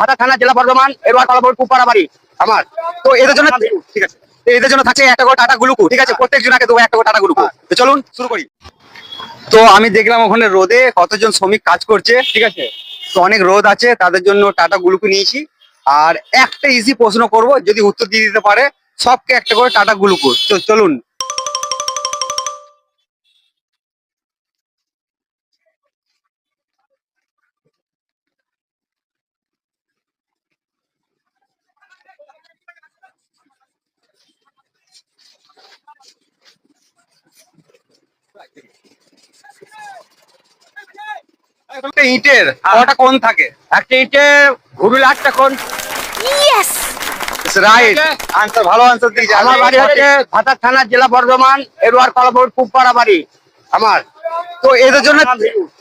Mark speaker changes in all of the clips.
Speaker 1: ভাতা থানা, জেলা বর্ধমান, এরওয়ার কলাপুর, কুপাড়া বাড়ি আমার। তো এদের জন্য ঠিক আছে, এদের জন্য থাকছে একটা করে টাটা গ্লুকো, ঠিক আছে, প্রত্যেক জনকে দেবো একটা করে টাটা গ্লুকো। তো চলুন শুরু করি। তো আমি দেখলাম ওখানে রোদে কতজন শ্রমিক কাজ করছে, ঠিক আছে, তো অনেক রোদ আছে, তাদের জন্য টাটা গ্লুকো নিয়েছি। আর একটা ইজি প্রশ্ন করব, যদি উত্তর দিয়ে দিতে পারে সবকে একটা করে টাটা গ্লুকো। চলুন। একটা ইটের কটা কোণ থাকে?
Speaker 2: একটা ইটে ঘুরলে 8টা কোণ।
Speaker 1: রাইট আনসার, ভালো আনসার দিয়েছে।
Speaker 2: আমার বাড়ি হচ্ছে ভাতা থানা, জেলা বর্ধমান, এরওয়ার কলাপুর, কুপাড়া বাড়ি আমার।
Speaker 1: তো এদের জন্য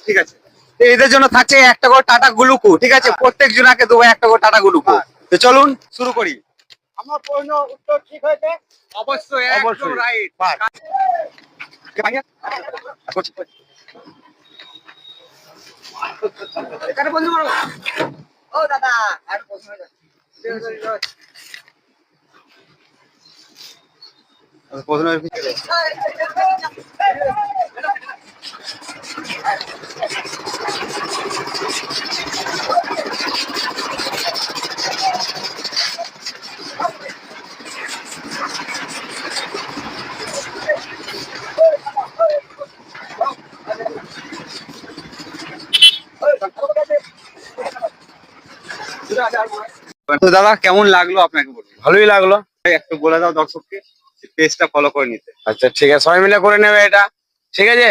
Speaker 1: ঠিক আছে, তো এদের জন্য থাকছে একটা করে টাটা গ্লুকো, ঠিক আছে, প্রত্যেক জনকে দেবো একটা করে টাটা গ্লুকো। তো চলুন শুরু করি।
Speaker 2: আমার প্রশ্ন উত্তর ঠিক হয়েছে।
Speaker 1: অবশ্যই, একদম রাইট।
Speaker 2: এখানে বন্ধু বলো। ও দাদা, আর প্রশ্ন হলো।
Speaker 1: তো দাদা কেমন লাগলো আপনাকে বলুন?
Speaker 2: ভালোই লাগলো।
Speaker 1: একটু বলে দাও দর্শককে পেজটা ফলো করে নিতে।
Speaker 2: আচ্ছা ঠিক আছে, সবাই মিলে করে নেবে এটা, ঠিক আছে।